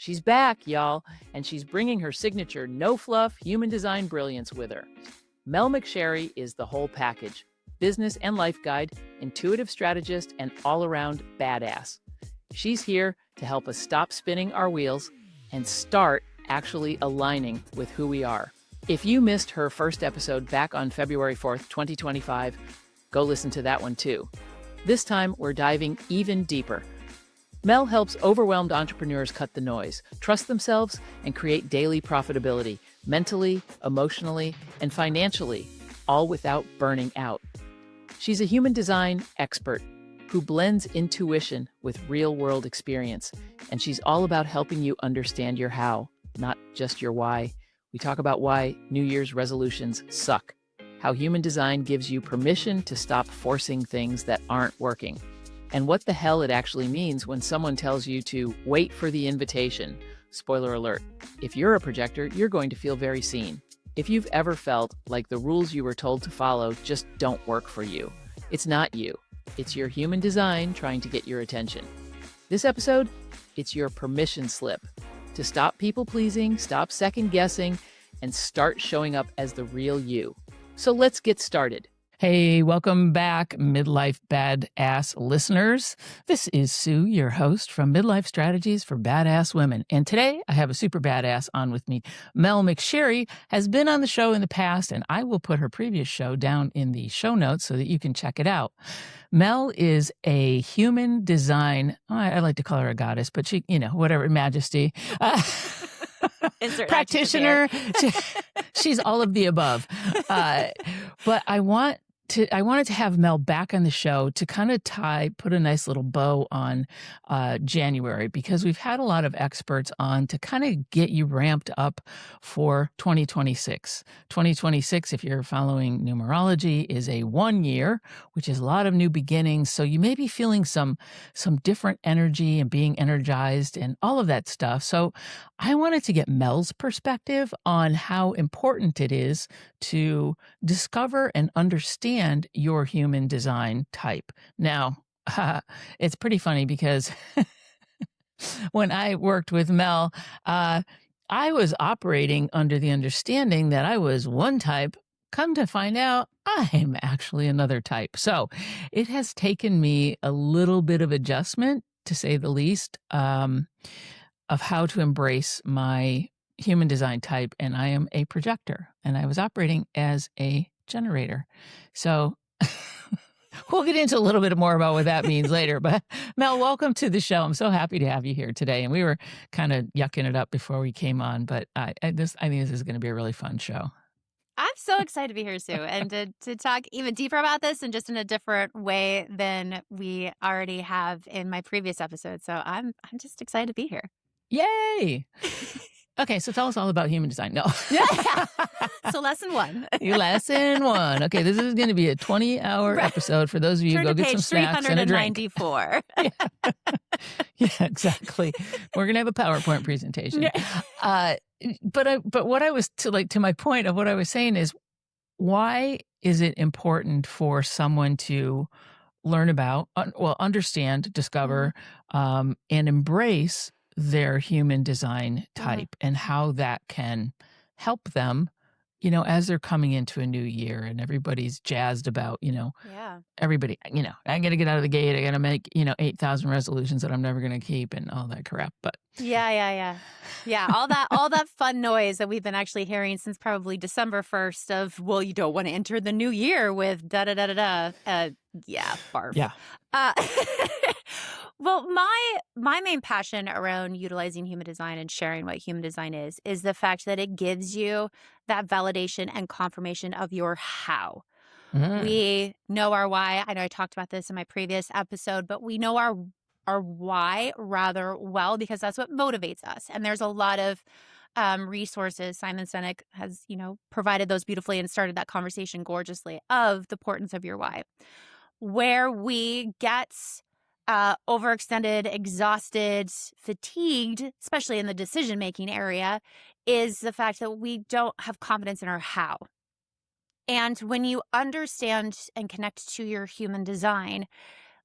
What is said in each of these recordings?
She's back, y'all, and she's bringing her signature no-fluff human design brilliance with her. Mel McSherry is the whole package: business and life guide, intuitive strategist, and all-around badass. She's here to help us stop spinning our wheels and start actually aligning with who we are. If you missed her first episode back on February 4th, 2025, go listen to that one too. This time, we're diving even deeper. Mel helps overwhelmed entrepreneurs cut the noise, trust themselves, and create daily profitability, mentally, emotionally, and financially, all without burning out. She's a human design expert who blends intuition with real-world experience, and she's all about helping you understand your how, not just your why. We talk about why New Year's resolutions suck, how human design gives you permission to stop forcing things that aren't working, and what the hell it actually means when someone tells you to wait for the invitation. Spoiler alert, if you're a projector, you're going to feel very seen. If you've ever felt like the rules you were told to follow just don't work for you, it's not you. It's your human design trying to get your attention. This episode, it's your permission slip to stop people-pleasing, stop second-guessing, and start showing up as the real you. So let's get started. Hey, welcome back, Midlife Badass listeners. This is Sue, your host from Midlife Strategies for Badass Women. And today I have a super badass on with me. Mel McSherry has been on the show in the past, and I will put her previous show down in the show notes so that you can check it out. Mel is a human design, I like to call her a goddess, but she, whatever, majesty. Practitioner. She's all of the above. But I wanted to have Mel back on the show to kind of put a nice little bow on January, because we've had a lot of experts on to kind of get you ramped up for 2026. 2026, if you're following numerology, is a 1 year, which is a lot of new beginnings. So you may be feeling some different energy and being energized and all of that stuff. So I wanted to get Mel's perspective on how important it is to discover and understand your human design type. Now, it's pretty funny because when I worked with Mel, I was operating under the understanding that I was one type. Come to find out, I'm actually another type. So it has taken me a little bit of adjustment, to say the least, of how to embrace my human design type. And I am a projector, and I was operating as a generator. So we'll get into a little bit more about what that means later. But Mel, welcome to the show. I'm so happy to have you here today. And we were kind of yucking it up before we came on, but I think this is going to be a really fun show. I'm so excited to be here, Sue, and to talk even deeper about this, and just in a different way than we already have in my previous episode. So I'm just excited to be here. Yay! Okay, so tell us all about human design. No. So lesson one. Lesson one. Okay, this is going to be a 20-hour episut for those of you who go get some snacks and a drink. 394. Yeah, exactly. We're going to have a PowerPoint presentation. But what I was to my point of what I was saying is, why is it important for someone to learn about, understand, discover, and embrace their human design type, and how that can help them, as they're coming into a new year and everybody's jazzed about, everybody, I got to get out of the gate. I got to make, 8,000 resolutions that I'm never going to keep and all that crap. But Yeah. All that fun noise that we've been actually hearing since probably December 1st of, well, you don't want to enter the new year with da-da-da-da-da. Barf. Yeah. Well, my main passion around utilizing human design and sharing what human design is the fact that it gives you that validation and confirmation of your how. We know our why. I know I talked about this in my previous episode, but we know our why rather well, because that's what motivates us. And there's a lot of resources. Simon Sinek has, provided those beautifully and started that conversation gorgeously of the importance of your why. Where we get overextended, exhausted, fatigued, especially in the decision-making area, is the fact that we don't have confidence in our how. And when you understand and connect to your human design,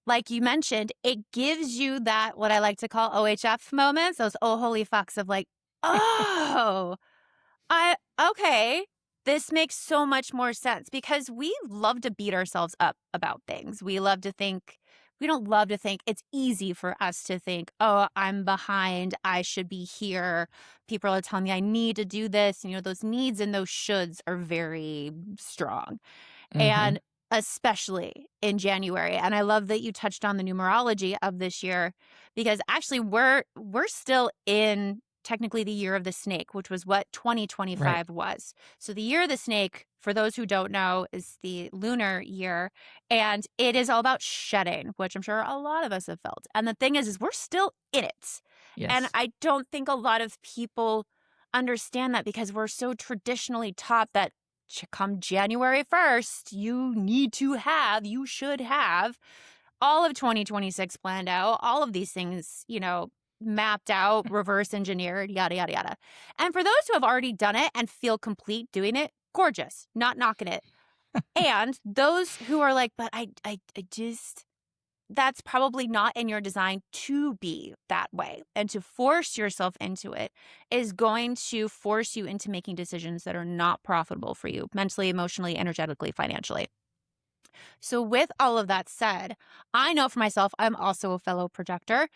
like you mentioned, it gives you that, what I like to call OHF moments, those oh holy fucks of like, oh, okay, this makes so much more sense, because we love to beat ourselves up about things. We don't love to think. It's easy for us to think, oh, I'm behind. I should be here. People are telling me I need to do this. And, those needs and those shoulds are very strong. Mm-hmm. And especially in January. And I love that you touched on the numerology of this year, because actually we're still in technically the year of the snake, which was what 2025 was. So the year of the snake, for those who don't know, is the lunar year, and it is all about shedding, which I'm sure a lot of us have felt. And the thing is we're still in it. Yes. And I don't think a lot of people understand that, because we're so traditionally taught that come January 1st, you should have all of 2026 planned out, all of these things, mapped out, reverse engineered, yada, yada, yada. And for those who have already done it and feel complete doing it, gorgeous, not knocking it. And those who are like, but I just, that's probably not in your design to be that way. And to force yourself into it is going to force you into making decisions that are not profitable for you mentally, emotionally, energetically, financially. So with all of that said, I know for myself, I'm also a fellow projector,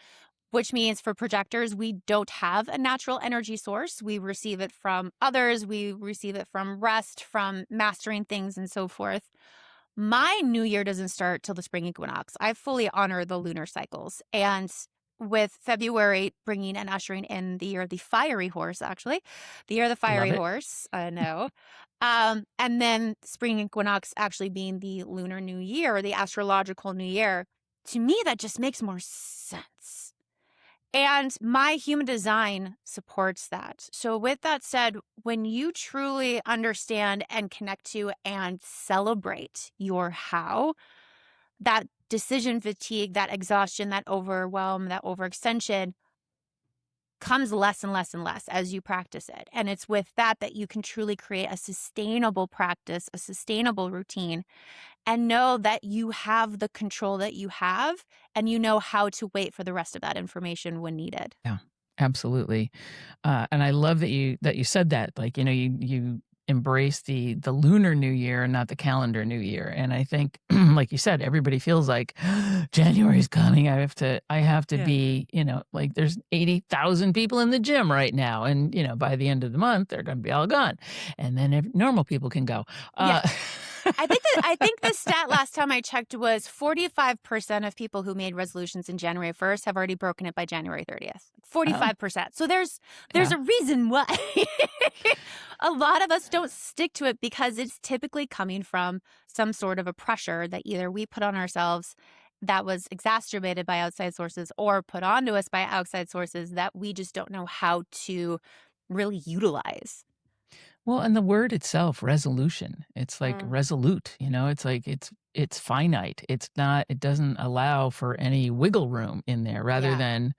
which means for projectors, we don't have a natural energy source. We receive it from others. We receive it from rest, from mastering things, and so forth. My new year doesn't start till the spring equinox. I fully honor the lunar cycles. And with February bringing and ushering in the year of the fiery horse, actually, the year of the fiery horse, I know. And then spring equinox actually being the lunar new year, or the astrological new year, to me, that just makes more sense. And my human design supports that. So with that said, when you truly understand and connect to and celebrate your how, that decision fatigue, that exhaustion, that overwhelm, that overextension comes less and less and less as you practice it. And it's with that you can truly create a sustainable practice, a sustainable routine, and know that you have the control that you have, and you know how to wait for the rest of that information when needed. Yeah, absolutely. And I love that you said that, like, you embrace the lunar new year and not the calendar new year. And I think, like you said, everybody feels like January's coming. I have to be, like there's 80,000 people in the gym right now. And, by the end of the month, they're going to be all gone. And then normal people can go. Yeah. I think the stat last time I checked was 45% of people who made resolutions in January 1st have already broken it by January 30th. 45%. So there's a reason why. A lot of us don't stick to it, because it's typically coming from some sort of a pressure that either we put on ourselves that was exacerbated by outside sources, or put onto us by outside sources that we just don't know how to really utilize. Well, and the word itself, resolution, it's like resolute, it's like it's finite. It doesn't allow for any wiggle room in there, rather than,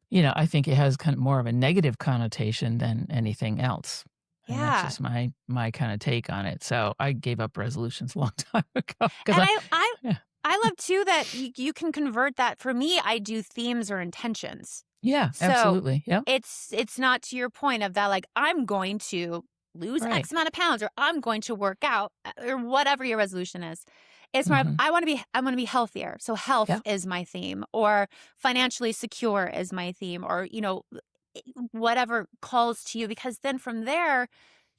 I think it has kind of more of a negative connotation than anything else. And that's just my kind of take on it. So I gave up resolutions a long time ago. And I love too that you can convert that. For me, I do themes or intentions. Yeah, so absolutely. Yeah. It's not to your point of that, like, I'm going to lose X amount of pounds, or I'm going to work out, or whatever your resolution is. It's more of, I want to be healthier. So health is my theme, or financially secure is my theme, or, whatever calls to you, because then from there,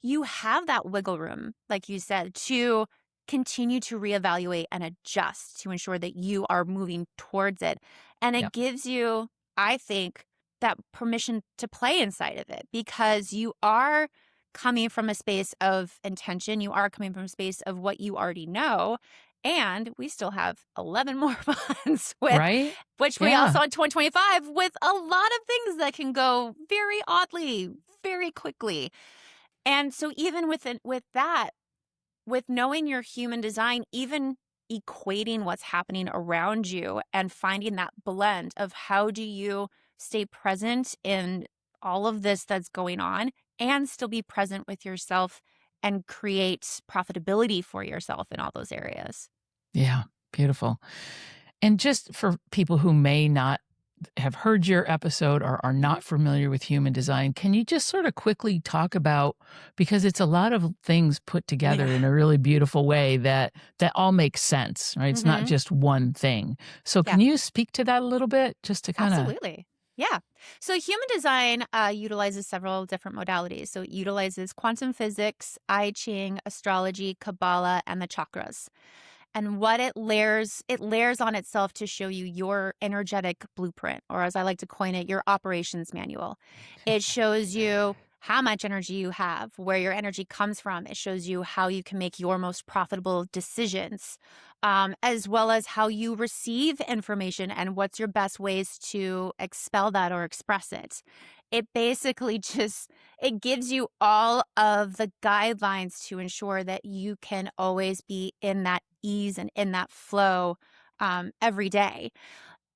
you have that wiggle room, like you said, to continue to reevaluate and adjust to ensure that you are moving towards it. And it gives you, I think, that permission to play inside of it, because you are coming from a space of intention. You are coming from a space of what you already know. And we still have 11 more months with, which we also in 2025, with a lot of things that can go very oddly, very quickly. And so even with that, with knowing your human design, even equating what's happening around you and finding that blend of how do you stay present in all of this that's going on and still be present with yourself and create profitability for yourself in all those areas. Yeah, beautiful. And just for people who may not have heard your episode or are not familiar with human design, can you just sort of quickly talk about, because it's a lot of things put together in a really beautiful way that all makes sense, right? It's not just one thing. So can you speak to that a little bit just to kind of... Absolutely. Yeah. So human design utilizes several different modalities. So it utilizes quantum physics, I Ching, astrology, Kabbalah, and the chakras. And what it layers on itself to show you your energetic blueprint, or as I like to coin it, your operations manual. It shows you how much energy you have, where your energy comes from. It shows you how you can make your most profitable decisions, as well as how you receive information and what's your best ways to expel that or express it. It basically it gives you all of the guidelines to ensure that you can always be in that ease and in that flow every day.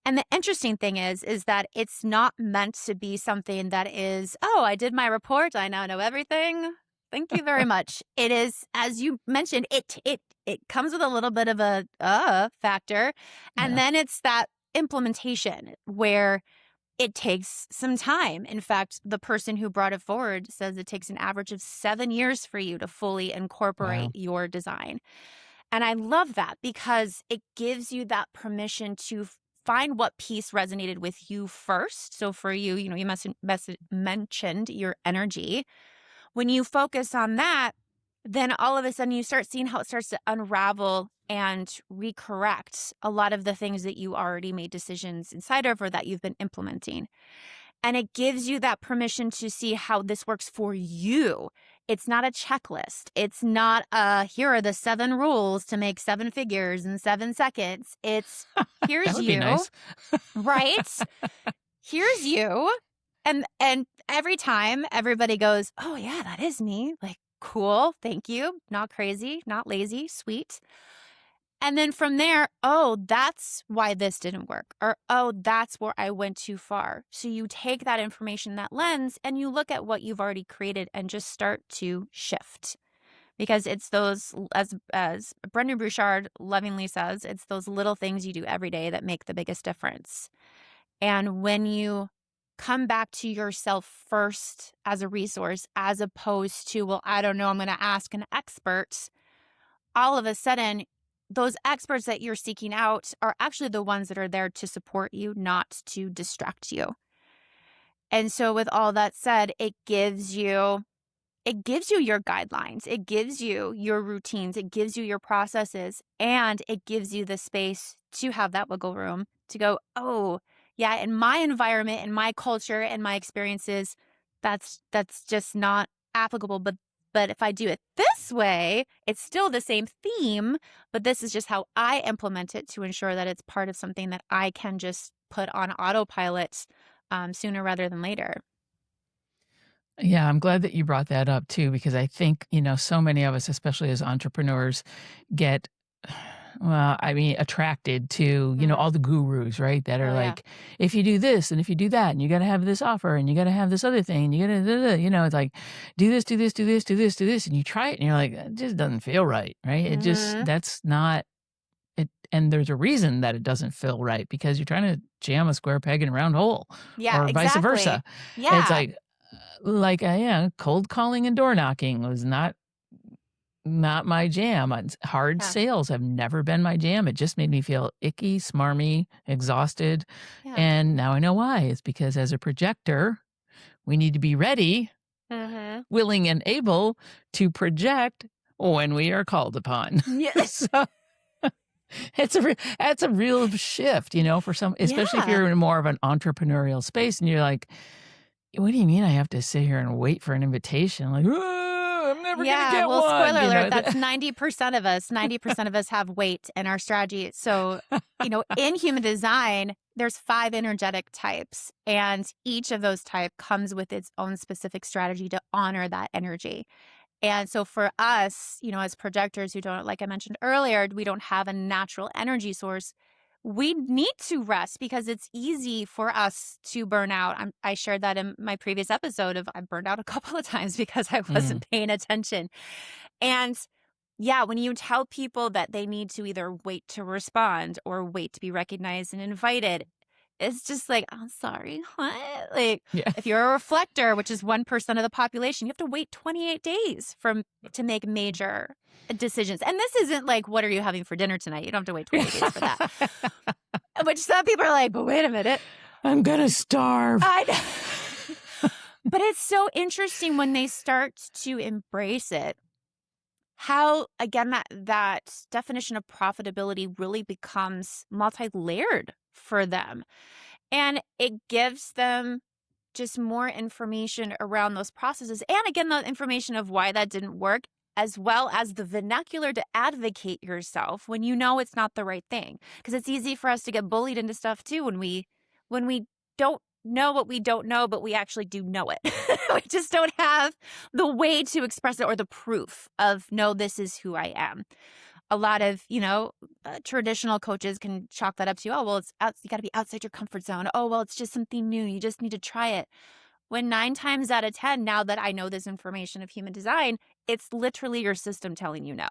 And the interesting thing is that it's not meant to be something that is, oh, I did my report, I now know everything. Thank you very much. It is, as you mentioned, it comes with a little bit of a factor. And then it's that implementation where it takes some time. In fact, the person who brought it forward says it takes an average of 7 years for you to fully incorporate your design. And I love that because it gives you that permission to find what piece resonated with you first. So for you, you mentioned your energy. When you focus on that, then all of a sudden you start seeing how it starts to unravel and recorrect a lot of the things that you already made decisions inside of or that you've been implementing. And it gives you that permission to see how this works for you. It's not a checklist. It's not here are the 7 rules to make 7 figures in 7 seconds. It's here's that would you. be nice. Right? Here's you. And every time everybody goes, oh yeah, that is me. Like, cool. Thank you. Not crazy, not lazy, sweet. And then from there, oh, that's why this didn't work. Or, oh, that's where I went too far. So you take that information, that lens, and you look at what you've already created and just start to shift. Because it's those, as Brendan Burchard lovingly says, it's those little things you do every day that make the biggest difference. And when you come back to yourself first as a resource, as opposed to, well, I don't know, I'm going to ask an expert, all of a sudden, those experts that you're seeking out are actually the ones that are there to support you, not to distract you. And so with all that said, it gives you your guidelines. It gives you your routines. It gives you your processes. And it gives you the space to have that wiggle room to go, oh, yeah, in my environment, in my culture, and my experiences, that's just not applicable. But if I do it this way, it's still the same theme, but this is just how I implement it to ensure that it's part of something that I can just put on autopilot sooner rather than later. Yeah, I'm glad that you brought that up too, because I think, so many of us, especially as entrepreneurs, get, attracted to, all the gurus, right? That are like, if you do this and if you do that, and you got to have this offer and you got to have this other thing, and you got to, it's like, do this, do this, do this, do this, do this. And you try it and you're like, it just doesn't feel right, right? It just, that's not it. And there's a reason that it doesn't feel right, because you're trying to jam a square peg in a round hole, or vice versa. Yeah. It's like, cold calling and door knocking was not my jam. Hard sales have never been my jam. It just made me feel icky, smarmy, exhausted. Yeah. And now I know why. It's because as a projector, we need to be ready, willing and able to project when we are called upon. Yes. So that's a real shift, for some, especially if you're in more of an entrepreneurial space and you're like, what do you mean I have to sit here and wait for an invitation? Like, I'm never going to get one. Spoiler alert, that's 90% of us. 90% of us have weight in our strategy. So, in human design, there's 5 energetic types, and each of those types comes with its own specific strategy to honor that energy. And so for us, as projectors who don't, like I mentioned earlier, we don't have a natural energy source. We need to rest because it's easy for us to burn out. I shared that in my previous episode of I burned out a couple of times because I wasn't paying attention. And when you tell people that they need to either wait to respond or wait to be recognized and invited, it's just like, I'm sorry, what? Like, Yeah. if you're a reflector, which is 1% of the population, you have to wait 28 days to make major decisions. And this isn't like, what are you having for dinner tonight? You don't have to wait 28 days for that. Which some people are like, but wait a minute. I'm going to starve. I know. But it's so interesting when they start to embrace it, how, again, that definition of profitability really becomes multi-layered for them. And it gives them just more information around those processes. And again, the information of why that didn't work, as well as the vernacular to advocate yourself when you know it's not the right thing. Because it's easy for us to get bullied into stuff too when we don't know what we don't know, but we actually do know it. We just don't have the way to express it or the proof of, no, this is who I am. A lot of, traditional coaches can chalk that up to, oh, well, you got to be outside your comfort zone. Oh, well, it's just something new. You just need to try it. When 9 times out of 10, now that I know this information of human design, it's literally your system telling you no.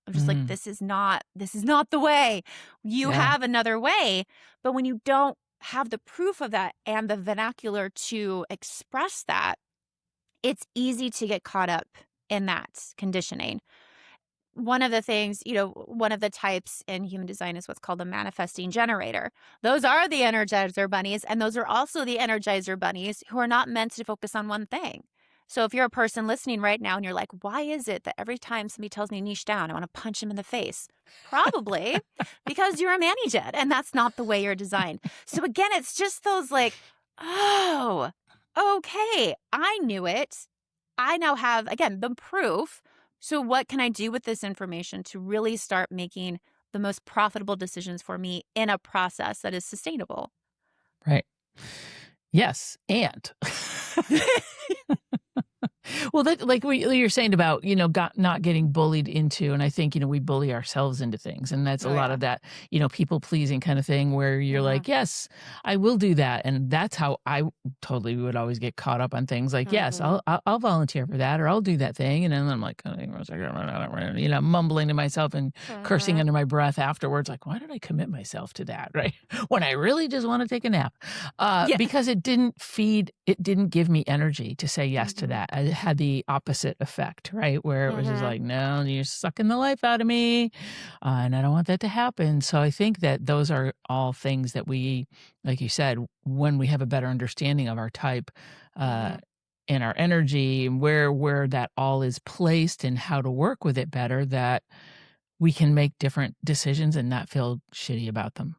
I'm just like, this is not the way. You have another way. But when you don't have the proof of that and the vernacular to express that, it's easy to get caught up in that conditioning. One of the things, one of the types in human design is what's called a manifesting generator. Those are the energizer bunnies, and those are also the energizer bunnies who are not meant to focus on one thing. So if you're a person listening right now and you're like, why is it that every time somebody tells me niche down, I want to punch him in the face? Probably because you're a mani-jet and that's not the way you're designed. So again, it's just those like, oh, okay, I knew it. I now have, again, the proof. So what can I do with this information to really start making the most profitable decisions for me in a process that is sustainable? Right. Yes. And well, that, like what you're saying about, not getting bullied into, and I think, we bully ourselves into things. And that's a lot of that, people pleasing kind of thing where you're like, yes, I will do that. And that's how I totally would always get caught up on things like, yes, I'll volunteer for that, or I'll do that thing. And then I'm like, mumbling to myself and cursing under my breath afterwards. Like, why did I commit myself to that? Right. When I really just want to take a nap, because it didn't give me energy to say yes to that. I had the opposite effect, right? Where it was just like, no, you're sucking the life out of me. And I don't want that to happen. So I think that those are all things that we, like you said, when we have a better understanding of our type, and our energy and where that all is placed and how to work with it better, that we can make different decisions and not feel shitty about them.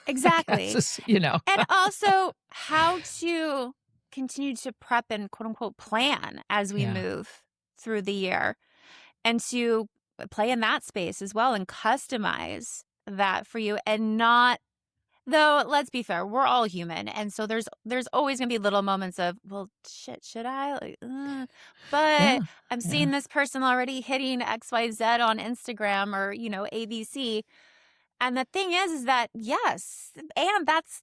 Exactly. And also how to continue to prep and quote unquote plan as we move through the year, and to play in that space as well and customize that for you. And not, though, let's be fair, we're all human. And so there's always going to be little moments of, well, shit, should I? Like, but I'm seeing this person already hitting XYZ on Instagram or, ABC. And the thing is that, yes, and that's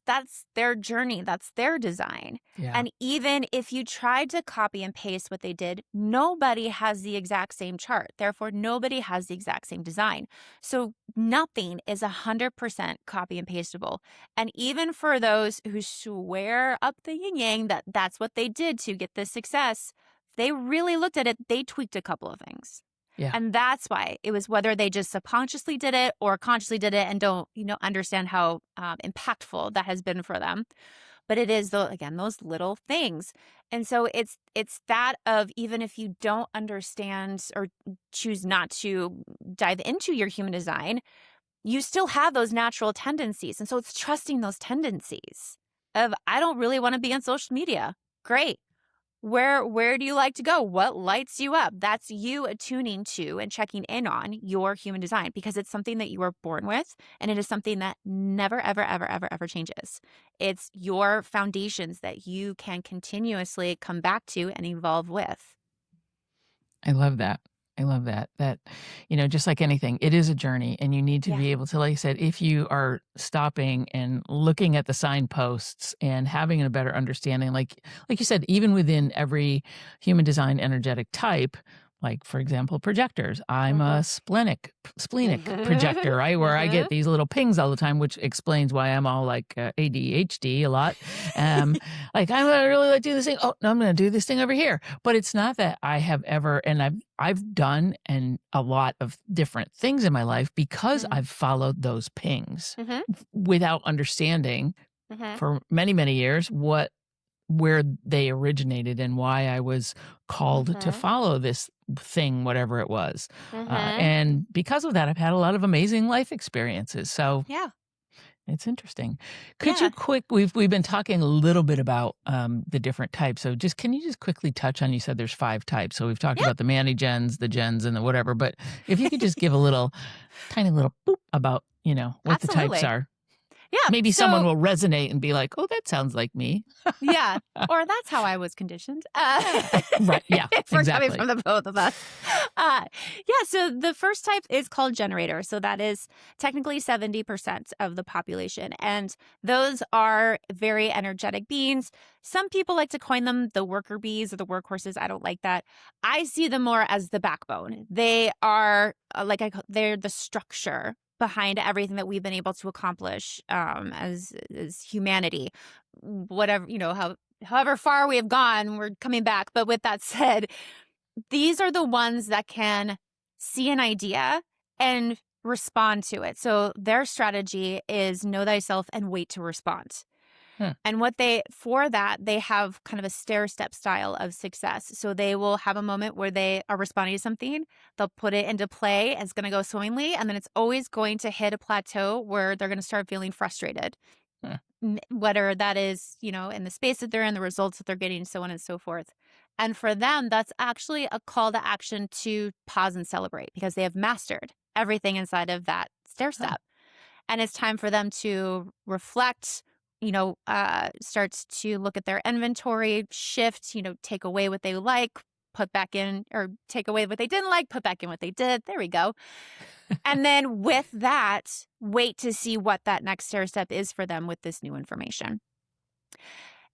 their journey. That's their design. Yeah. And even if you tried to copy and paste what they did, nobody has the exact same chart. Therefore, nobody has the exact same design. So nothing is 100% copy and pasteable. And even for those who swear up the yin-yang that that's what they did to get this success, they really looked at it. They tweaked a couple of things. Yeah. And that's why it was, whether they just subconsciously did it or consciously did it and don't, understand how impactful that has been for them. But it is, those little things. And so it's that of, even if you don't understand or choose not to dive into your human design, you still have those natural tendencies. And so it's trusting those tendencies of, I don't really want to be on social media. Great. Where do you like to go? What lights you up? That's you attuning to and checking in on your human design, because it's something that you were born with, and it is something that never, ever, ever, ever, ever changes. It's your foundations that you can continuously come back to and evolve with. I love that. That, just like anything, it is a journey, and you need to be able to, like I said, if you are stopping and looking at the signposts and having a better understanding, like you said, even within every human design energetic type, like, for example, projectors. I'm Mm-hmm. a splenic projector, right? Where I get these little pings all the time, which explains why I'm all like ADHD a lot. Like, I'm gonna really like do this thing. Oh, no, I'm gonna do this thing over here. But it's not that I have ever, and I've done a lot of different things in my life because I've followed those pings without understanding for many, many years where they originated and why I was called to follow this thing, whatever it was. And because of that, I've had a lot of amazing life experiences. So Yeah. it's interesting. Could you we've been talking a little bit about the different types. So can you just quickly touch on, you said there's 5 types. So we've talked about the Mani-gens, the gens, and the whatever, but if you could just give a tiny little boop about, what the types are. Yeah. Maybe someone will resonate and be like, oh, that sounds like me. Yeah. Or that's how I was conditioned. Right. Yeah. If we're Exactly. coming from the both of us. So the first type is called generator. So that is technically 70% of the population. And those are very energetic beings. Some people like to coin them the worker bees or the workhorses. I don't like that. I see them more as the backbone. They are they're the structure behind everything that we've been able to accomplish as humanity. Whatever, however far we have gone, we're coming back. But with that said, these are the ones that can see an idea and respond to it. So their strategy is know thyself and wait to respond. And for that, they have kind of a stair-step style of success. So they will have a moment where they are responding to something. They'll put it into play. It's going to go swimmingly. And then it's always going to hit a plateau where they're going to start feeling frustrated. Whether that is, in the space that they're in, the results that they're getting, so on and so forth. And for them, that's actually a call to action to pause and celebrate because they have mastered everything inside of that stair-step. And it's time for them to reflect, starts to look at their inventory, shift, take away what they like, put back in, or take away what they didn't like, put back in what they did. There we go. And then with that, wait to see what that next stair step is for them with this new information.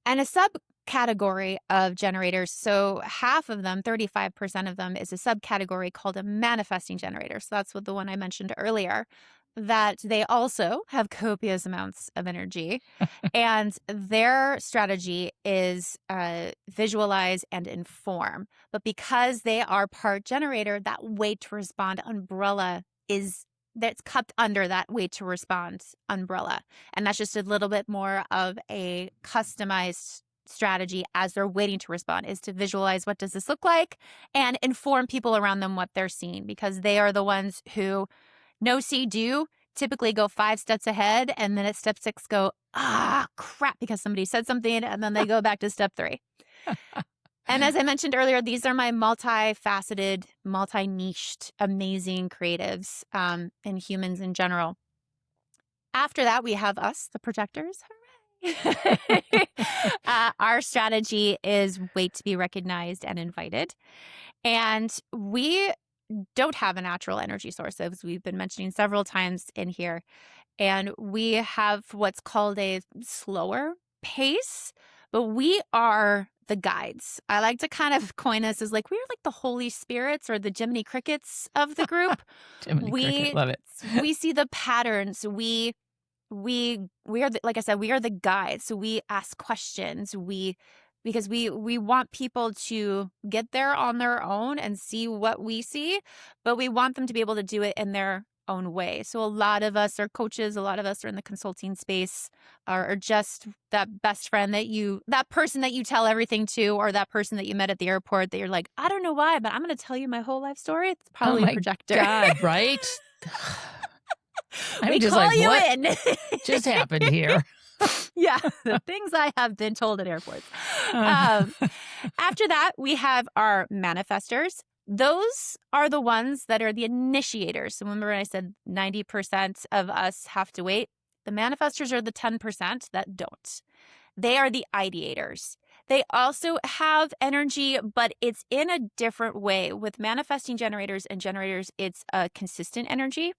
And a subcategory of generators, so half of them, 35% of them, is a subcategory called a manifesting generator. So that's what the one I mentioned earlier, that they also have copious amounts of energy. And their strategy is visualize and inform. But because they are part generator, that wait to respond umbrella that's cupped under that wait to respond umbrella. And that's just a little bit more of a customized strategy as they're waiting to respond, is to visualize what does this look like and inform people around them what they're seeing, because they are the ones who know, see, do typically go 5 steps ahead, and then at step 6 go, crap, because somebody said something, and then they go back to step 3. And as I mentioned earlier, these are my multifaceted, multi-niched, amazing creatives and humans in general. After that, we have us, the projectors. Hooray! Our strategy is wait to be recognized and invited. And we don't have a natural energy source, as we've been mentioning several times in here. And we have what's called a slower pace, but we are the guides. I like to kind of coin us as like, we're like the Holy Spirits or the Jiminy Crickets of the group. Cricket, love it. We see the patterns. We are like I said, we are the guides. So we ask questions. Because we want people to get there on their own and see what we see, but we want them to be able to do it in their own way. So a lot of us are coaches, a lot of us are in the consulting space, or just that best friend that person that you tell everything to, or that person that you met at the airport that you're like, I don't know why, but I'm going to tell you my whole life story. It's probably a projector. God, right? We just call like, you what in. Just happened here? Yeah, the things I have been told at airports. After that, we have our manifestors. Those are the ones that are the initiators. So remember when I said 90% of us have to wait? The manifestors are the 10% that don't. They are the ideators. They also have energy, but it's in a different way. With manifesting generators and generators, it's a consistent energy.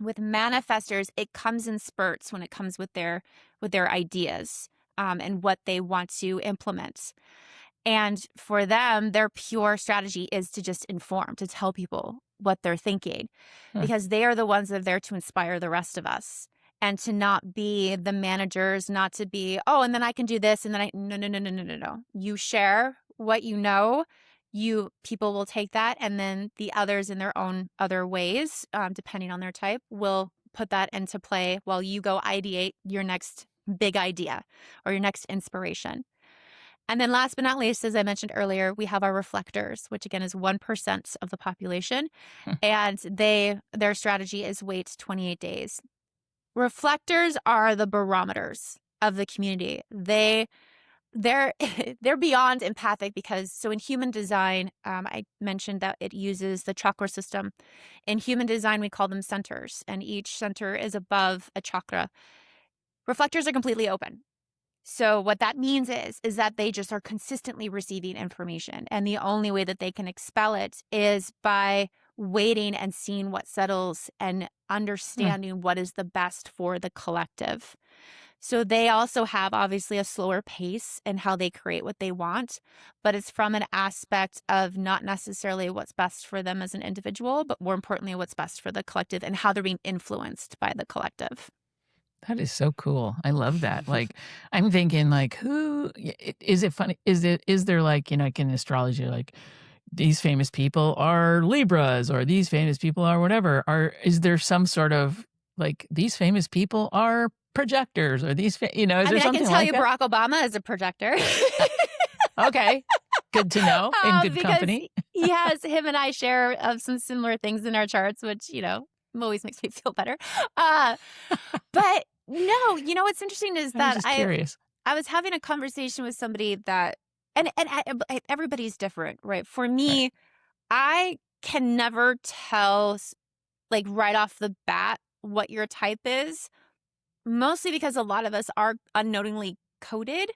With manifestors, it comes in spurts when it comes with their ideas and what they want to implement. And for them, their pure strategy is to just inform, to tell people what they're thinking, because they are the ones that are there to inspire the rest of us, and to not be the managers, not to be, oh, and then I can do this. And then no, no, no, no, no, no, no. You share what you know. People will take that. And then the others in their own other ways, depending on their type, will put that into play while you go ideate your next big idea or your next inspiration. And then last but not least, as I mentioned earlier, we have our reflectors, which again is 1% of the population. And their strategy is wait 28 days. Reflectors are the barometers of the community. They're beyond empathic, because so in human design, I mentioned that it uses the chakra system. In human design, we call them centers, and each center is above a chakra. Reflectors are completely open. So what that means is that they just are consistently receiving information. And the only way that they can expel it is by waiting and seeing what settles and understanding what is the best for the collective. So they also have obviously a slower pace in how they create what they want, but it's from an aspect of not necessarily what's best for them as an individual, but more importantly, what's best for the collective and how they're being influenced by the collective. That is so cool. I love that. Like, I'm thinking, like, is it funny? Is there like, like in astrology, like these famous people are Libras, or these famous people are whatever? Is there some sort of like these famous people are projectors, or these, is there something like that? I can tell you Barack Obama is a projector. Okay. Good to know. In good company. Yes, him and I share some similar things in our charts, which, always makes me feel better. But no, what's interesting is that I was having a conversation with somebody that, and everybody's different, right? For me, I can never tell, like right off the bat, what your type is, mostly because a lot of us are unknowingly coded.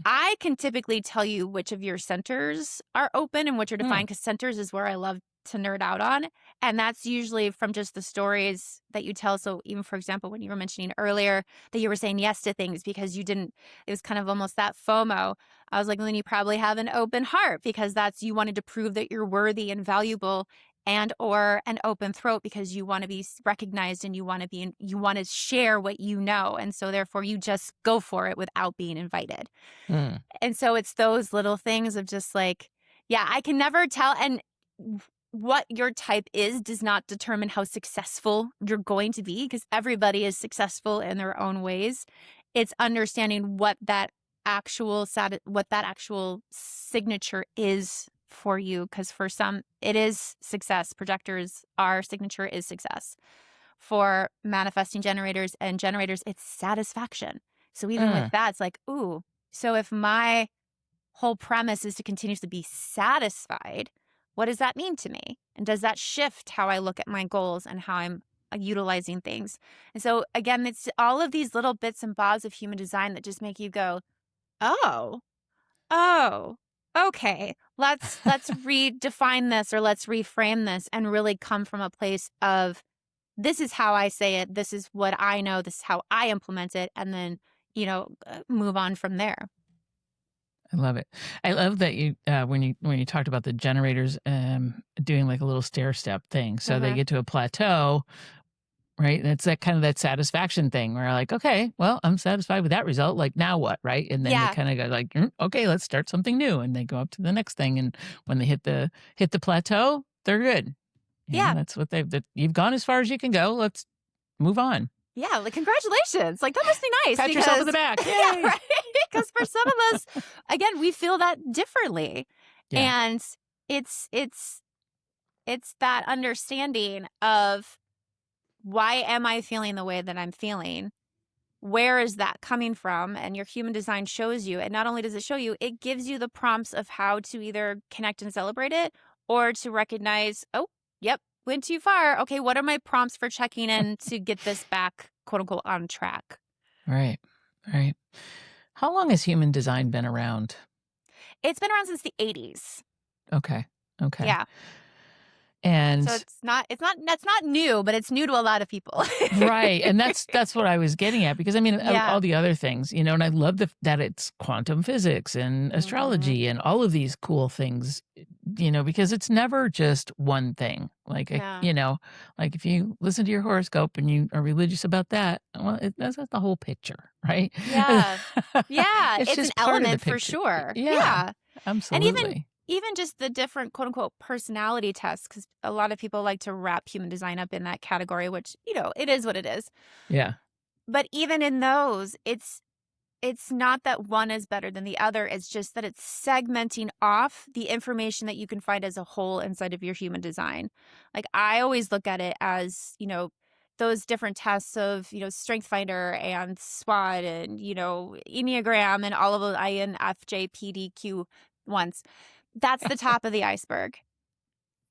I can typically tell you which of your centers are open and which are defined, because centers is where I love to nerd out on. And that's usually from just the stories that you tell. So even, for example, when you were mentioning earlier that you were saying yes to things because it was kind of almost that FOMO. I was like, well, then you probably have an open heart, because you wanted to prove that you're worthy and valuable, and or an open throat because you want to be recognized and you want to share what you know. And so therefore you just go for it without being invited. And so it's those little things of just like, yeah, I can never tell. And what your type is does not determine how successful you're going to be, because everybody is successful in their own ways. It's understanding what that actual signature is for you, because for some it is success. Projectors, our signature is success. For manifesting generators and generators, it's satisfaction. So even with that, it's like, ooh, so if my whole premise is to continuously be satisfied, what does that mean to me? And does that shift how I look at my goals and how I'm utilizing things? And so again, it's all of these little bits and bobs of human design that just make you go, oh, okay, let's redefine this, or let's reframe this, and really come from a place of, this is how I say it, this is what I know, this is how I implement it, and then, move on from there. I love it. I love that you when you talked about the generators doing like a little stair step thing. So they get to a plateau, right? And it's that satisfaction thing where like, okay, well, I'm satisfied with that result. Like, now what, right? And then they kind of go like, okay, let's start something new, and they go up to the next thing. And when they hit the plateau, they're good. That's what you've gone as far as you can go. Let's move on. Yeah, like, congratulations. Like, that must be nice. Pat yourself on the back. Yay. Yeah, right? Because for some of us, again, we feel that differently. Yeah. And it's that understanding of, why am I feeling the way that I'm feeling? Where is that coming from? And your human design shows you. And not only does it show you, it gives you the prompts of how to either connect and celebrate it, or to recognize, oh, yep, went too far. Okay, what are my prompts for checking in to get this back, quote unquote, on track? Right. How long has human design been around? It's been around since the 80s. Okay. Yeah. And So that's not new, but it's new to a lot of people. right. And that's what I was getting at, because I mean, Yeah. all the other things, and I love that it's quantum physics and astrology and all of these cool things, because it's never just one thing. Like, Yeah. like if you listen to your horoscope and you are religious about that, well, that's the whole picture, right? Yeah. Yeah. It's It's an just part of the element for picture. sure. Yeah, Yeah. And absolutely. even just the different quote unquote personality tests, because a lot of people like to wrap human design up in that category, which, it is what it is. Yeah. But even in those, it's not that one is better than the other. It's just that it's segmenting off the information that you can find as a whole inside of your human design. Like, I always look at it as, those different tests of, Strength Finder and SWOT and, Enneagram and all of the INFJ, ones. That's the top of the iceberg.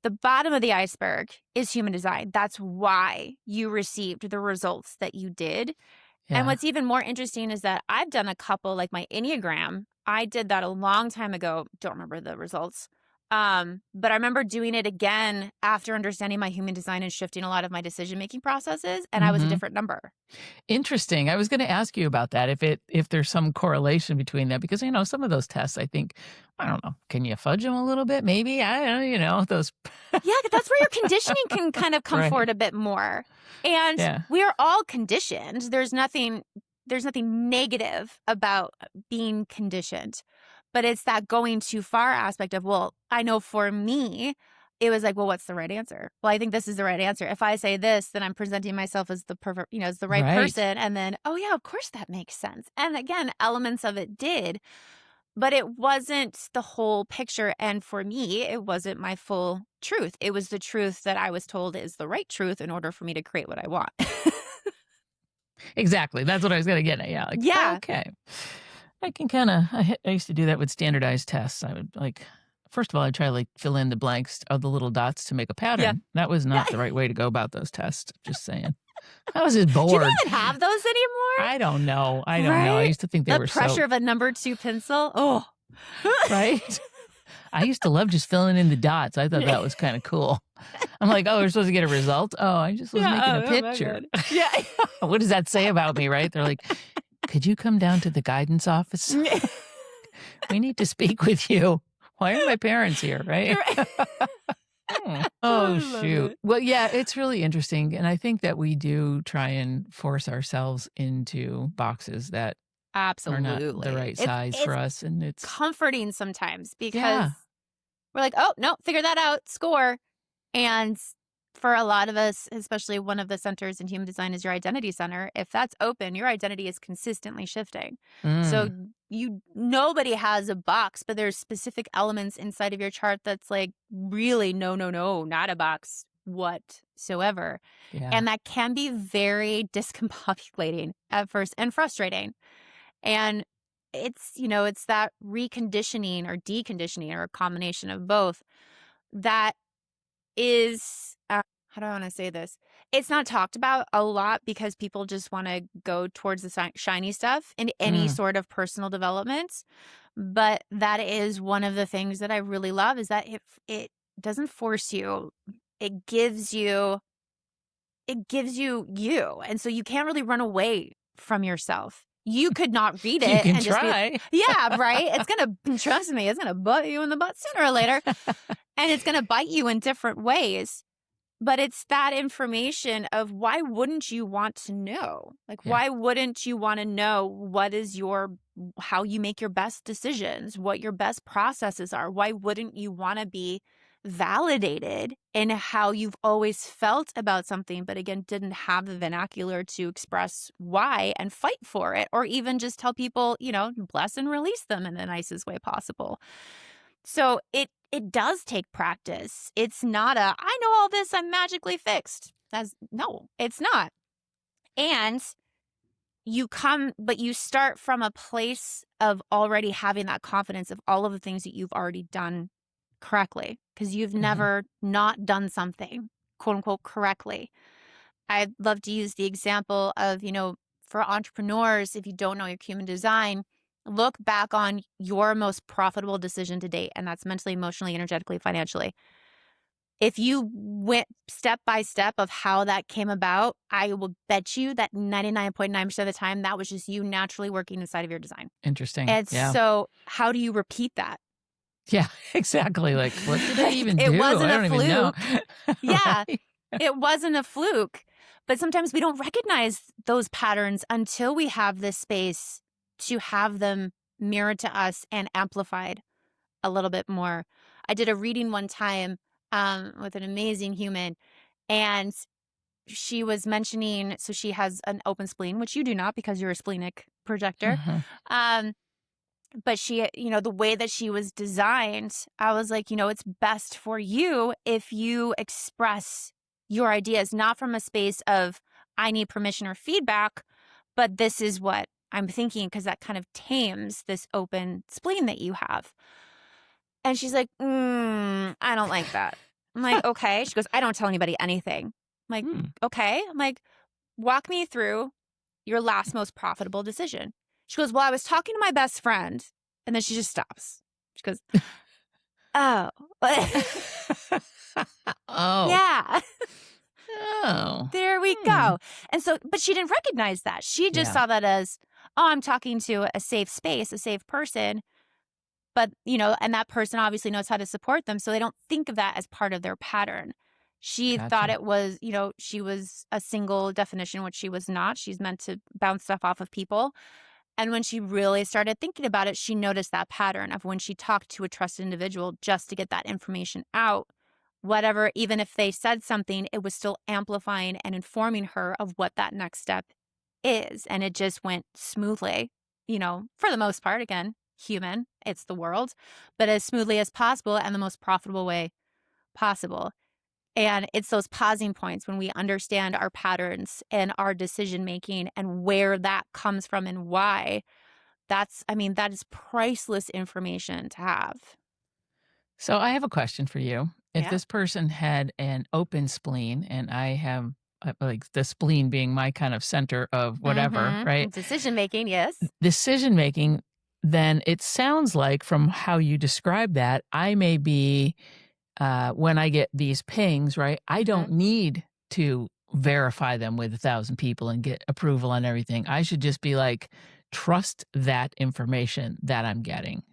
The bottom of the iceberg is human design. That's why you received the results that you did. And Yeah. what's even more interesting is that I've done a couple, like my Enneagram. I did that a long time ago. Don't remember the results. But I remember doing it again after understanding my human design and shifting a lot of my decision-making processes. And I was a different number. Interesting. I was going to ask you about that, if there's some correlation between that, because some of those tests, I think, I don't know, can you fudge them a little bit? Maybe, I don't know, those. Yeah, that's where your conditioning can kind of come Right. forward a bit more. And we are all conditioned. There's nothing negative about being conditioned, but it's that going too far aspect of, well, I know for me, it was like, well, what's the right answer? Well, I think this is the right answer. If I say this, then I'm presenting myself as the perfect, as the right person. And then, oh yeah, of course that makes sense. And again, elements of it did, but it wasn't the whole picture. And for me, it wasn't my full truth. It was the truth that I was told is the right truth in order for me to create what I want. Exactly. That's what I was going to get at. Yeah. Like, okay. I can kind of, I used to do that with standardized tests. I would first of all, I'd try to fill in the blanks of the little dots to make a pattern. Yeah. That was not the right way to go about those tests. Just saying. I was just bored. Do you even have those anymore? I don't know. I used to think they were the pressure of a number 2 pencil. Oh, right. I used to love just filling in the dots. I thought that was kind of cool. I'm like, oh, we're supposed to get a result. Oh, I just was making a picture. Yeah. What does that say about me, right? They're like, could you come down to the guidance office? We need to speak with you. Why are my parents here, right? Oh, shoot. Well, yeah, it's really interesting. And I think that we do try and force ourselves into boxes that absolutely are not the right size for us. And it's comforting sometimes because we're like, oh, no, figure that out, score. And for a lot of us, especially one of the centers in human design is your identity center. If that's open, your identity is consistently shifting. So nobody has a box, but there's specific elements inside of your chart that's like, really, no, not a box whatsoever. Yeah. And that can be very discombobulating at first and frustrating. And it's, it's that reconditioning or deconditioning or a combination of both that is, how do I want to say this? It's not talked about a lot because people just want to go towards the shiny stuff in any sort of personal development. But that is one of the things that I really love is that it doesn't force you. It gives you you. And so you can't really run away from yourself. You could not read it. You can and try. Just yeah, right? It's going to, trust me, it's going to butt you in the butt sooner or later. And it's going to bite you in different ways. But it's that information of why wouldn't you want to know? Like, why wouldn't you want to know what is how you make your best decisions, what your best processes are? Why wouldn't you want to be validated in how you've always felt about something, but again, didn't have the vernacular to express why and fight for it, or even just tell people, bless and release them in the nicest way possible. So it does take practice. It's not I know all this, I'm magically fixed. No, it's not. And but you start from a place of already having that confidence of all of the things that you've already done correctly, because you've never not done something, quote unquote, correctly. I'd love to use the example of, for entrepreneurs, if you don't know your human design, look back on your most profitable decision to date, and that's mentally, emotionally, energetically, financially. If you went step by step of how that came about, I will bet you that 99.9% of the time, that was just you naturally working inside of your design. Interesting. And Yeah. so how do you repeat that? Yeah, exactly. Like, what did I even It do? wasn't I a don't even know. fluke. Yeah, Right? it wasn't a fluke. But sometimes we don't recognize those patterns until we have this space to have them mirrored to us and amplified a little bit more. I did a reading one time with an amazing human, and she was mentioning, so she has an open spleen, which you do not because you're a splenic projector. Mhm. But she, the way that she was designed, I was like, it's best for you if you express your ideas, not from a space of, I need permission or feedback, but this is what I'm thinking, because that kind of tames this open spleen that you have. And she's like, I don't like that. I'm like, okay. She goes, I don't tell anybody anything. I'm like, okay. I'm like, walk me through your last most profitable decision. She goes, well, I was talking to my best friend. And then she just stops. She goes, oh. Oh. Yeah. Oh. There we go. And so, but she didn't recognize that. She just saw that as, oh, I'm talking to a safe space, a safe person. But, and that person obviously knows how to support them. So they don't think of that as part of their pattern. She thought it was, she was a single definition, which she was not. She's meant to bounce stuff off of people. And when she really started thinking about it, she noticed that pattern of when she talked to a trusted individual just to get that information out, whatever, even if they said something, it was still amplifying and informing her of what that next step is. And it just went smoothly, for the most part. Again, human, it's the world, but as smoothly as possible and the most profitable way possible. And it's those pausing points when we understand our patterns and our decision making and where that comes from and why. That is priceless information to have. So I have a question for you. If Yeah. this person had an open spleen and I have like the spleen being my kind of center of whatever, right? Decision making, yes. Decision making, then it sounds like from how you describe that, I may be, when I get these pings, right, I don't need to verify them with 1,000 people and get approval on everything. I should just be like, trust that information that I'm getting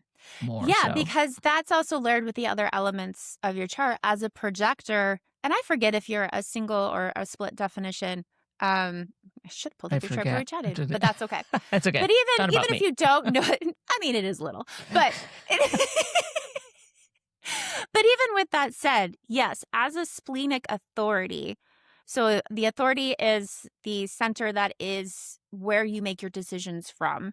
more. Yeah, so. because that's also layered with the other elements of your chart. As a projector, and I forget if you're a single or a split definition. I should pull up your chart before we chatted, but that's okay. That's okay. But even if you don't know it, I mean, it is little, but but even with that said, yes, as a splenic authority, so the authority is the center that is where you make your decisions from.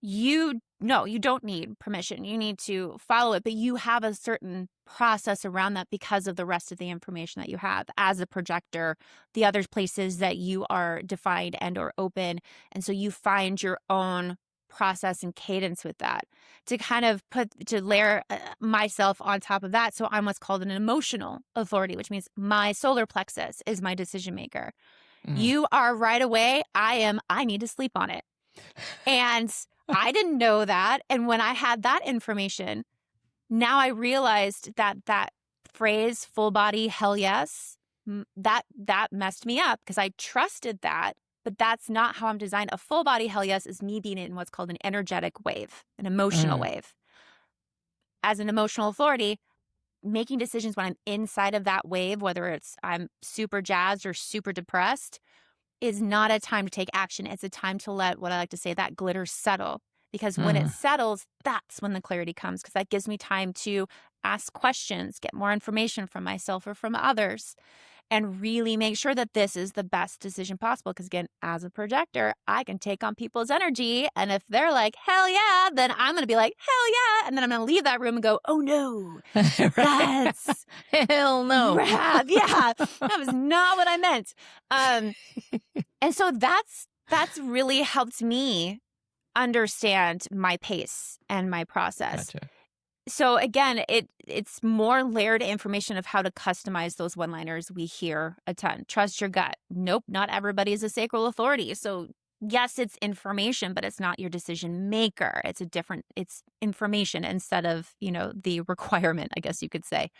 You don't need permission. You need to follow it, but you have a certain process around that because of the rest of the information that you have as a projector, the other places that you are defined and or open. And so you find your own process and cadence with that to kind of layer myself on top of that. So I'm what's called an emotional authority, which means my solar plexus is my decision maker. You are right away. I need to sleep on it. And I didn't know that. And when I had that information, now I realized that phrase, full body, hell yes, that messed me up because I trusted that, but that's not how I'm designed. A full body hell yes is me being in what's called an energetic wave, an emotional wave. As an emotional authority, making decisions when I'm inside of that wave, whether it's I'm super jazzed or super depressed, is not a time to take action. It's a time to let, what I like to say, that glitter settle. Because when it settles, that's when the clarity comes, because that gives me time to ask questions, get more information from myself or from others, and really make sure that this is the best decision possible. Because again, as a projector, I can take on people's energy. And if they're like, hell yeah, then I'm going to be like, hell yeah. And then I'm going to leave that room and go, oh no, that's hell no. Rad. Yeah, that was not what I meant. And so that's really helped me understand my pace and my process. Gotcha. So again, it's more layered information of how to customize those one-liners we hear a ton. Trust your gut. Nope, not everybody is a sacral authority. So yes, it's information, but it's not your decision maker. It's information instead of, the requirement, I guess you could say.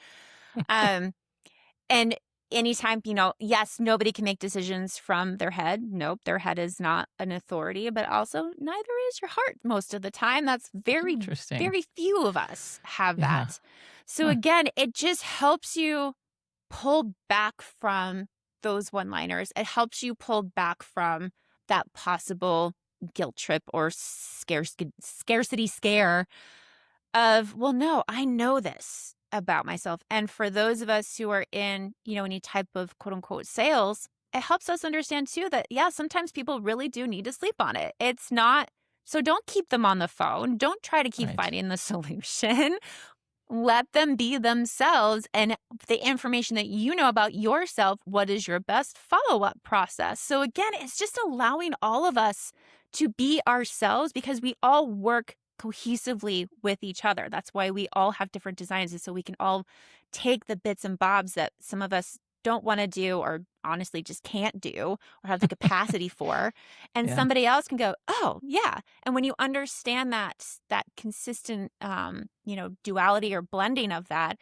And anytime, yes, nobody can make decisions from their head. Nope, their head is not an authority, but also neither is your heart most of the time. That's very, Interesting. very few of us have Yeah. that. So again, it just helps you pull back from those one-liners. It helps you pull back from that possible guilt trip or scarcity scare of, well, no, I know this about myself. And for those of us who are in, any type of quote unquote sales, it helps us understand too that, yeah, sometimes people really do need to sleep on it. It's not, so don't keep them on the phone. Don't try to keep Right. finding the solution. Let them be themselves, and the information that you know about yourself, what is your best follow-up process? So again, it's just allowing all of us to be ourselves because we all work cohesively with each other. That's why we all have different designs, is so we can all take the bits and bobs that some of us don't want to do or honestly just can't do or have the capacity for, and Yeah. somebody else can go, oh yeah. And when you understand that consistent duality or blending of that,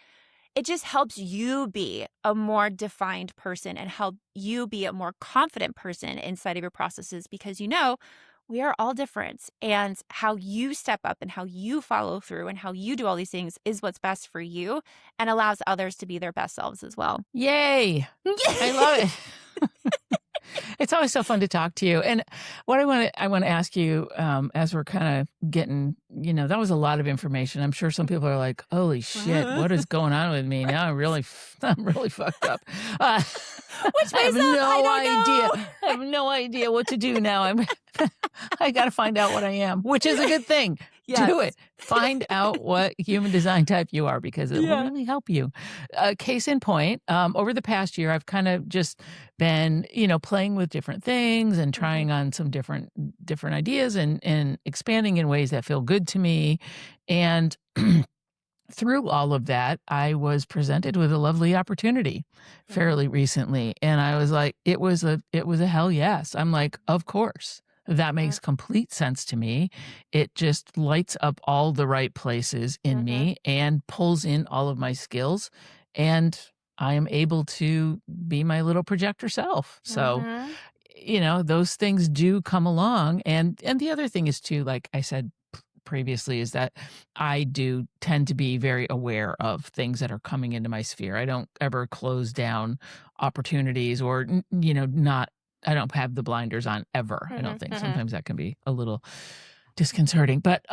it just helps you be a more defined person and help you be a more confident person inside of your processes, because we are all different, and how you step up and how you follow through and how you do all these things is what's best for you and allows others to be their best selves as well. Yay! I love it. It's always so fun to talk to you. And what I want to ask you, as we're kind of getting, that was a lot of information. I'm sure some people are like, "Holy shit, what is going on with me now? I'm really fucked up." Which I have way is up? no I don't idea. know. I have no idea what to do now. I got to find out what I am, which is a good thing. Yes. Do it. Find out what human design type you are, because it will really help you. Case in point, over the past year, I've kind of just been, playing with different things and trying on some different ideas and expanding in ways that feel good to me. And through all of that, I was presented with a lovely opportunity fairly recently. And I was like, it was a hell yes. I'm like, of course. That makes complete sense to me. It just lights up all the right places in me and pulls in all of my skills. And I am able to be my little projector self. So, those things do come along. And the other thing is too, like I said previously, is that I do tend to be very aware of things that are coming into my sphere. I don't ever close down opportunities or, I don't have the blinders on ever. I don't think. Sometimes that can be a little disconcerting, but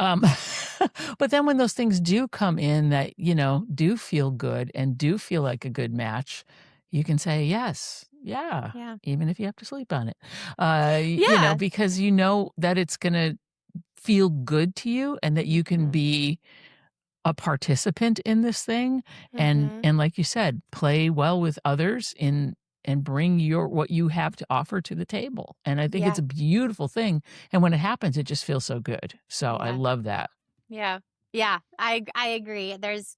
but then when those things do come in that, do feel good and do feel like a good match, you can say yes. Yeah. Even if you have to sleep on it. Because that it's going to feel good to you and that you can be a participant in this thing and like you said, play well with others and bring what you have to offer to the table. And I think it's a beautiful thing. And when it happens, it just feels so good. So I love that. Yeah. Yeah. I agree. There's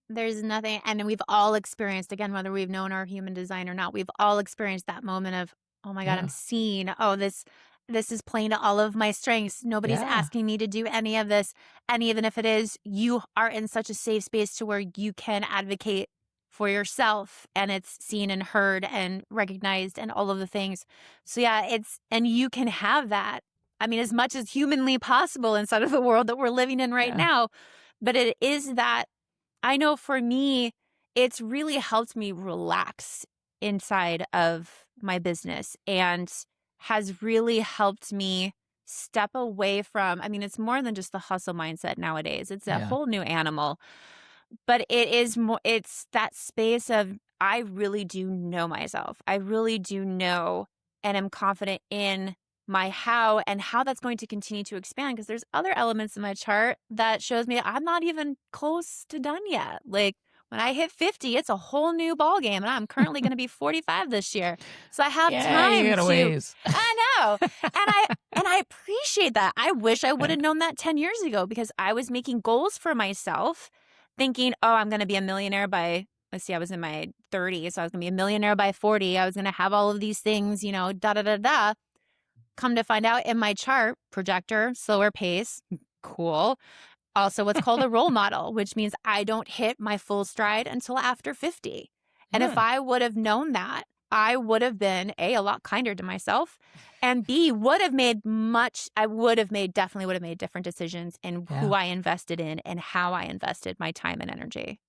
nothing, and we've all experienced, again, whether we've known our human design or not, we've all experienced that moment of, oh my God, I'm seen. Oh, this is playing to all of my strengths. Nobody's asking me to do any of this. And even if it is, you are in such a safe space to where you can advocate for yourself, and it's seen and heard and recognized and all of the things. So and you can have that. I mean, as much as humanly possible inside of the world that we're living in right now. But it is that, I know for me, it's really helped me relax inside of my business and has really helped me step away from, it's more than just the hustle mindset nowadays. It's a whole new animal. But it is more, it's that space of, I really do know myself. I really do know and am confident in my how and how that's going to continue to expand, because there's other elements in my chart that shows me I'm not even close to done yet. Like when I hit 50, it's a whole new ball game, and I'm currently going to be 45 this year. So I have time you got a ways. I know. And I appreciate that. I wish I would have known that 10 years ago, because I was making goals for myself thinking, oh, I'm going to be a millionaire by, let's see, I was in my 30s. So I was going to be a millionaire by 40. I was going to have all of these things, da, da, da, da. Come to find out in my chart, projector, slower pace, cool. Also what's called a role model, which means I don't hit my full stride until after 50. And if I would have known that, I would have been A, a lot kinder to myself, and B, definitely would have made different decisions in who I invested in and how I invested my time and energy.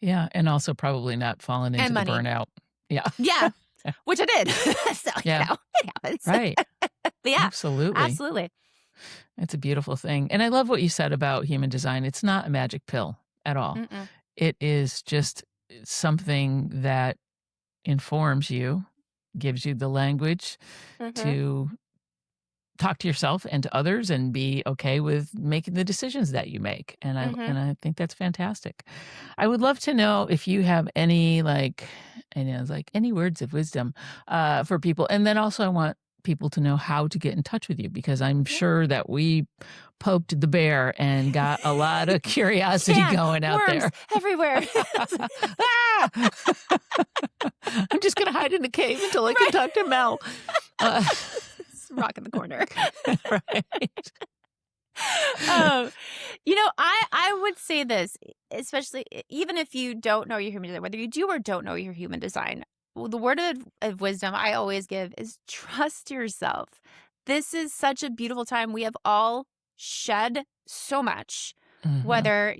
Yeah. And also probably not falling into the burnout. Yeah. Yeah. Which I did. So, it happens. Right. But yeah. Absolutely. Absolutely. It's a beautiful thing. And I love what you said about human design. It's not a magic pill at all. It is just something that informs you, gives you the language to talk to yourself and to others and be okay with making the decisions that you make. And I think that's fantastic. I would love to know if you have any any words of wisdom for people. And then also I want people to know how to get in touch with you, because I'm sure that we poked the bear and got a lot of curiosity going out there. Everywhere. I'm just going to hide in the cave until I can talk to Mel. Rock in the corner. Right. I would say this, especially even if you don't know your human design, whether you do or don't know your human design, the word of wisdom I always give is trust yourself. This is such a beautiful time. We have all shed so much, whether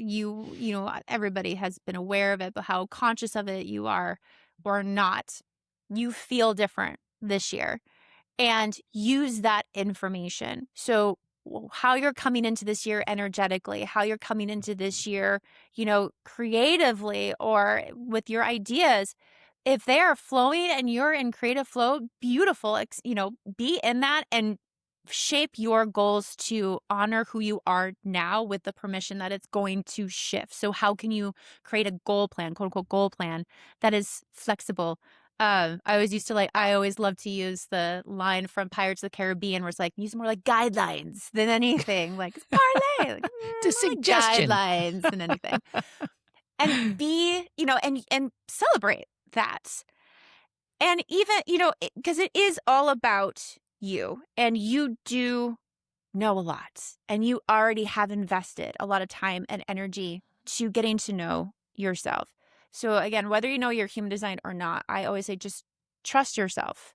everybody has been aware of it, but how conscious of it you are or not, you feel different this year. And use that information. So how you're coming into this year energetically, how you're coming into this year, creatively or with your ideas, if they are flowing and you're in creative flow, beautiful, be in that and shape your goals to honor who you are now with the permission that it's going to shift. So how can you create a goal plan, quote unquote goal plan, that is flexible? I always love to use the line from Pirates of the Caribbean where it's like, use more like guidelines than anything, like parlay, to suggestion. Guidelines than anything. And be, and celebrate that. And even, because it is all about you, and you do know a lot, and you already have invested a lot of time and energy to getting to know yourself. So again, whether you know your human design or not, I always say just trust yourself,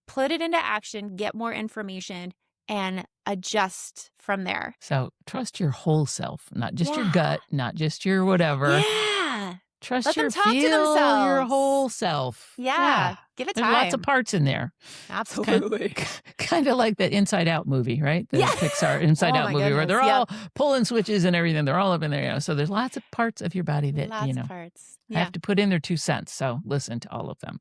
put it into action, get more information, and adjust from there. So trust your whole self, not just your gut, not just your whatever. Yeah. Trust Let your them talk to themselves. Your whole self. Yeah. Give it time. There's lots of parts in there. Absolutely. Kind of like that Inside Out movie, right? The Pixar Inside Out movie where they're all pulling switches and everything. They're all up in there. So there's lots of parts of your body that, lots of parts. have to put in their 2 cents. So listen to all of them.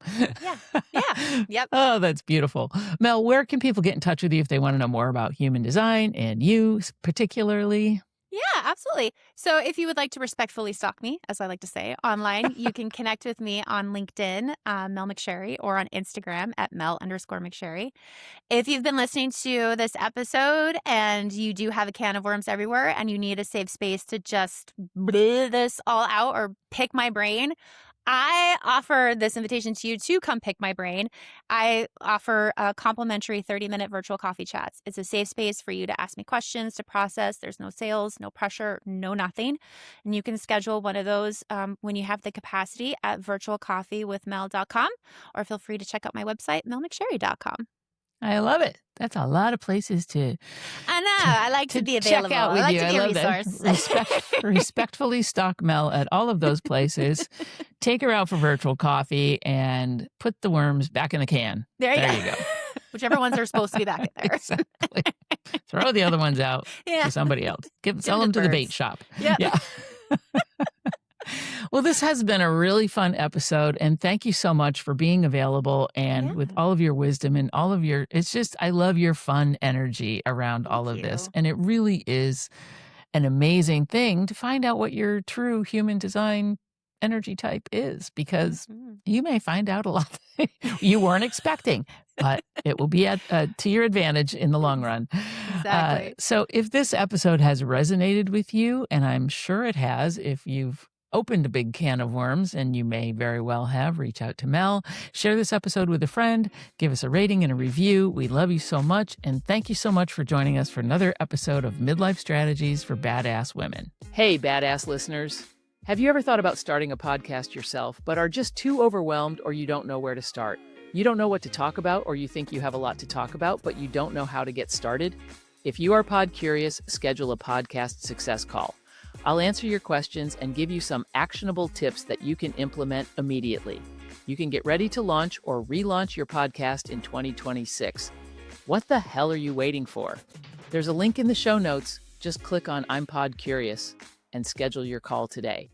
Yep. Oh, that's beautiful. Mel, where can people get in touch with you if they want to know more about human design and you particularly? Yeah, absolutely. So if you would like to respectfully stalk me, as I like to say, online, you can connect with me on LinkedIn, Mel McSherry, or on Instagram at Mel_McSherry. If you've been listening to this episode and you do have a can of worms everywhere and you need a safe space to just bleh this all out or pick my brain, I offer this invitation to you to come pick my brain. I offer a complimentary 30-minute virtual coffee chats. It's a safe space for you to ask me questions, to process. There's no sales, no pressure, no nothing. And you can schedule one of those when you have the capacity at virtualcoffeewithmel.com, or feel free to check out my website, melmcsherry.com. I love it. That's a lot of places to. I know. I like to be available. Check out with I like you. to be a resource. Respectfully stalk Mel at all of those places. Take her out for virtual coffee and put the worms back in the can. There you go. Whichever ones are supposed to be back in there. Exactly. Throw the other ones out to somebody else. Sell them to the bait shop. Yep. Yeah. Well, this has been a really fun episode, and thank you so much for being available and with all of your wisdom and all of your, I love your fun energy around all of this. And it really is an amazing thing to find out what your true human design energy type is, because you may find out a lot you weren't expecting, but it will be to your advantage in the long run. Exactly. So if this episode has resonated with you, and I'm sure it has, if you've opened a big can of worms, and you may very well have, reach out to Mel, share this episode with a friend, give us a rating and a review. We love you so much, and thank you so much for joining us for another episode of Midlife Strategies for Badass Women. Hey, badass listeners. Have you ever thought about starting a podcast yourself, but are just too overwhelmed or you don't know where to start? You don't know what to talk about, or you think you have a lot to talk about, but you don't know how to get started? If you are pod curious, schedule a podcast success call. I'll answer your questions and give you some actionable tips that you can implement immediately. You can get ready to launch or relaunch your podcast in 2026. What the hell are you waiting for? There's a link in the show notes. Just click on I'm Pod Curious and schedule your call today.